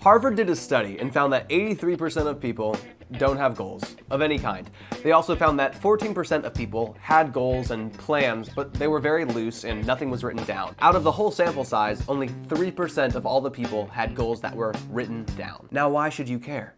Harvard did a study and found that 83% of people don't have goals of any kind. They also found that 14% of people had goals and plans, but they were very loose and nothing was written down. Out of the whole sample size, only 3% of all the people had goals that were written down. Now, why should you care?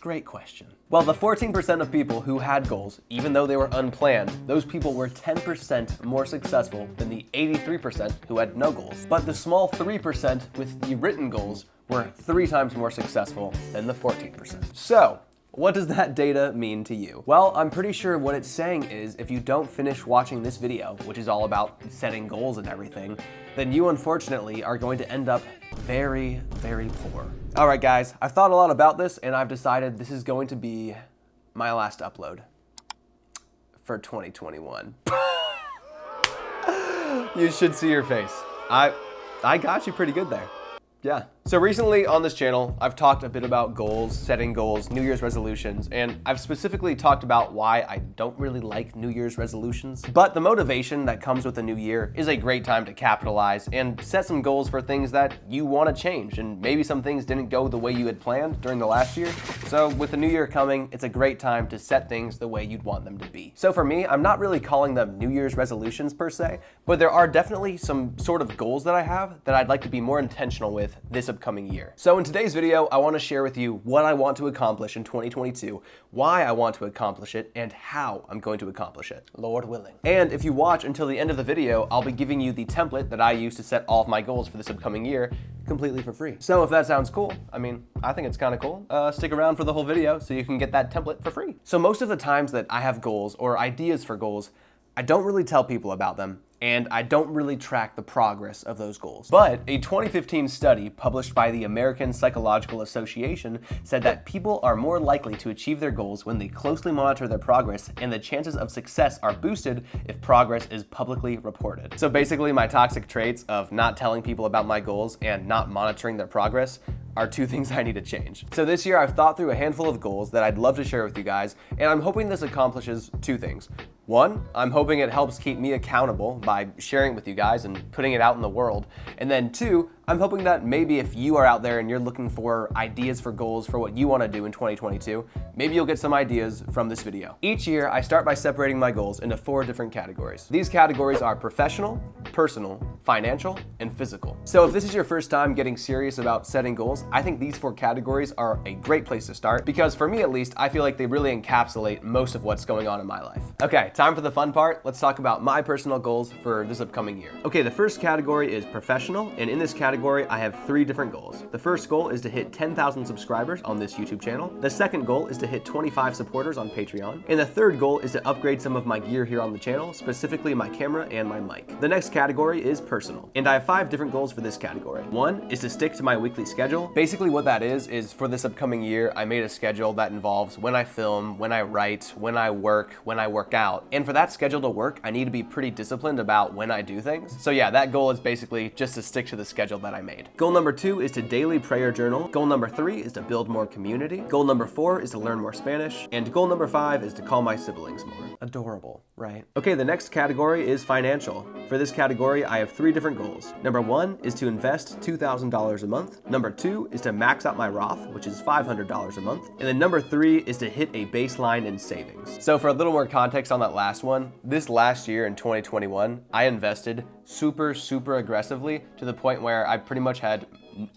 Great question. Well, the 14% of people who had goals, even though they were unplanned, those people were 10% more successful than the 83% who had no goals. But the small 3% with the written goals were 3 times more successful than the 14%. So, what does that data mean to you? Well, I'm pretty sure what it's saying is if you don't finish watching this video, which is all about setting goals and everything, then you unfortunately are going to end up very, very poor. All right, guys, I've thought a lot about this and I've decided this is going to be my last upload for 2021. You should see your face. I got you pretty good there. Yeah. So recently on this channel, I've talked a bit about goals, setting goals, New Year's resolutions, and I've specifically talked about why I don't really like New Year's resolutions. But the motivation that comes with the new year is a great time to capitalize and set some goals for things that you want to change, and maybe some things didn't go the way you had planned during the last year. So with the new year coming, it's a great time to set things the way you'd want them to be. So for me, I'm not really calling them New Year's resolutions per se, but there are definitely some sort of goals that I have that I'd like to be more intentional with this upcoming year. So in today's video, I want to share with you what I want to accomplish in 2022, why I want to accomplish it, and how I'm going to accomplish it, Lord willing. And if you watch until the end of the video, I'll be giving you the template that I use to set all of my goals for this upcoming year completely for free. So if that sounds cool, I mean, I think it's kind of cool. Stick around for the whole video so you can get that template for free. So most of the times that I have goals or ideas for goals, I don't really tell people about them, and I don't really track the progress of those goals. But a 2015 study published by the American Psychological Association said that people are more likely to achieve their goals when they closely monitor their progress, and the chances of success are boosted if progress is publicly reported. So basically, my toxic traits of not telling people about my goals and not monitoring their progress are 2 things I need to change. So this year I've thought through a handful of goals that I'd love to share with you guys, and I'm hoping this accomplishes 2 things. 1, I'm hoping it helps keep me accountable by sharing with you guys and putting it out in the world. And then 2, I'm hoping that maybe if you are out there and you're looking for ideas for goals for what you want to do in 2022, maybe you'll get some ideas from this video. Each year, I start by separating my goals into 4 different categories. These categories are professional, personal, financial, and physical. So if this is your first time getting serious about setting goals, I think these 4 categories are a great place to start because for me at least, I feel like they really encapsulate most of what's going on in my life. Okay, time for the fun part. Let's talk about my personal goals for this upcoming year. Okay, the first category is professional, and in this category, I have 3 different goals. The first goal is to hit 10,000 subscribers on this YouTube channel. The second goal is to hit 25 supporters on Patreon. And the third goal is to upgrade some of my gear here on the channel, specifically my camera and my mic. The next category is personal, and I have 5 different goals for this category. 1 is to stick to my weekly schedule. Basically what that is for this upcoming year, I made a schedule that involves when I film, when I write, when I work out. And for that schedule to work, I need to be pretty disciplined about when I do things. So yeah, that goal is basically just to stick to the schedule that I made. Goal number 2 is to daily prayer journal. Goal number 3 is to build more community. Goal number 4 is to learn more Spanish. And goal number 5 is to call my siblings more. Adorable, right? Okay, the next category is financial. For this category, I have 3 different goals. Number 1 is to invest $2,000 a month. Number 2 is to max out my Roth, which is $500 a month. And then number 3 is to hit a baseline in savings. So for a little more context on that last one, this last year in 2021, I invested super aggressively to the point where I pretty much had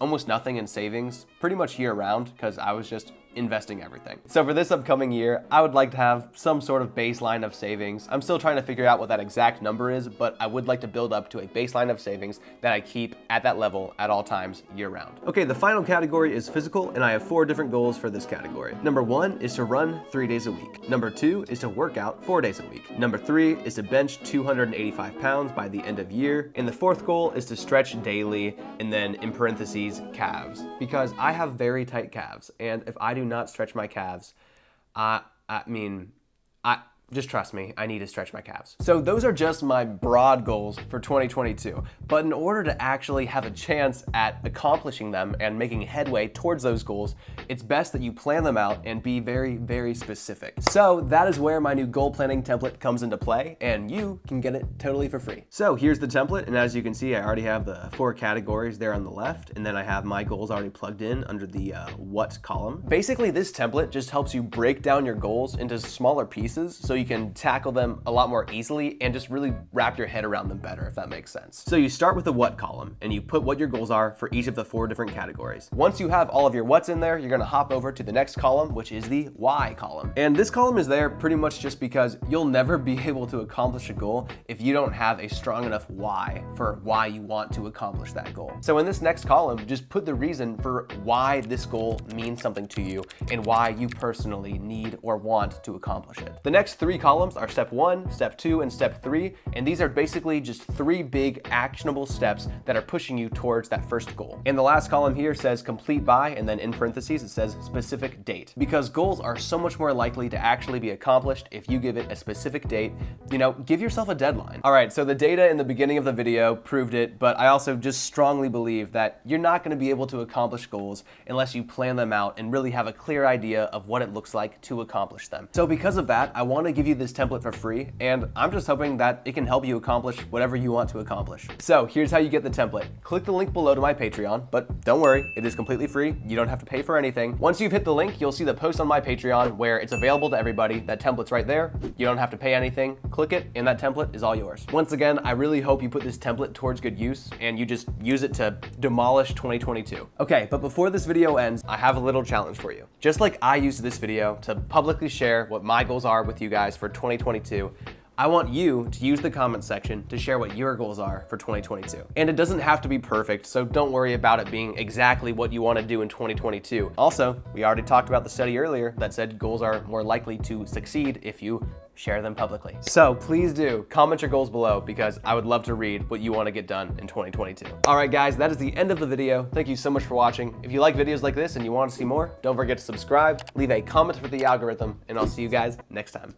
almost nothing in savings pretty much year round because I was just investing everything. So for this upcoming year, I would like to have some sort of baseline of savings. I'm still trying to figure out what that exact number is, but I would like to build up to a baseline of savings that I keep at that level at all times year round. Okay, the final category is physical, and I have 4 different goals for this category. Number 1 is to run 3 days a week. Number 2 is to work out 4 days a week. Number 3 is to bench 285 pounds by the end of year. And the 4th goal is to stretch daily, and then in parentheses, calves, because I have very tight calves, and if I do not stretch my calves, I Just trust me, I need to stretch my calves. So those are just my broad goals for 2022. But in order to actually have a chance at accomplishing them and making headway towards those goals, it's best that you plan them out and be very, very specific. So that is where my new goal planning template comes into play, and you can get it totally for free. So here's the template, and as you can see, I already have the 4 categories there on the left, and then I have my goals already plugged in under the what column. Basically, this template just helps you break down your goals into smaller pieces so you can tackle them a lot more easily and just really wrap your head around them better, if that makes sense. So you start with the what column, and you put what your goals are for each of the 4 different categories. Once you have all of your what's in there, you're gonna hop over to the next column, which is the why column. And this column is there pretty much just because you'll never be able to accomplish a goal if you don't have a strong enough why for why you want to accomplish that goal. So in this next column, just put the reason for why this goal means something to you and why you personally need or want to accomplish it. The next 3 columns are step 1, step 2, and step 3, and these are basically just 3 big actionable steps that are pushing you towards that first goal. And the last column here says complete by, and then in parentheses it says specific date. Because goals are so much more likely to actually be accomplished if you give it a specific date. You know, give yourself a deadline. All right, so the data in the beginning of the video proved it, but I also just strongly believe that you're not going to be able to accomplish goals unless you plan them out and really have a clear idea of what it looks like to accomplish them. So because of that, I want to give you this template for free, and I'm just hoping that it can help you accomplish whatever you want to accomplish. So here's how you get the template. Click the link below to my Patreon, but don't worry, it is completely free. You don't have to pay for anything. Once you've hit the link, you'll see the post on my Patreon where it's available to everybody. That template's right there. You don't have to pay anything. Click it, and that template is all yours. Once again, I really hope you put this template towards good use, and you just use it to demolish 2022. Okay, but before this video ends, I have a little challenge for you. Just like I used this video to publicly share what my goals are with you guys for 2022, I want you to use the comment section to share what your goals are for 2022. And it doesn't have to be perfect, so don't worry about it being exactly what you want to do in 2022. Also, we already talked about the study earlier that said goals are more likely to succeed if you share them publicly. So please do comment your goals below because I would love to read what you want to get done in 2022. All right, guys, that is the end of the video. Thank you so much for watching. If you like videos like this and you want to see more, don't forget to subscribe, leave a comment for the algorithm, and I'll see you guys next time.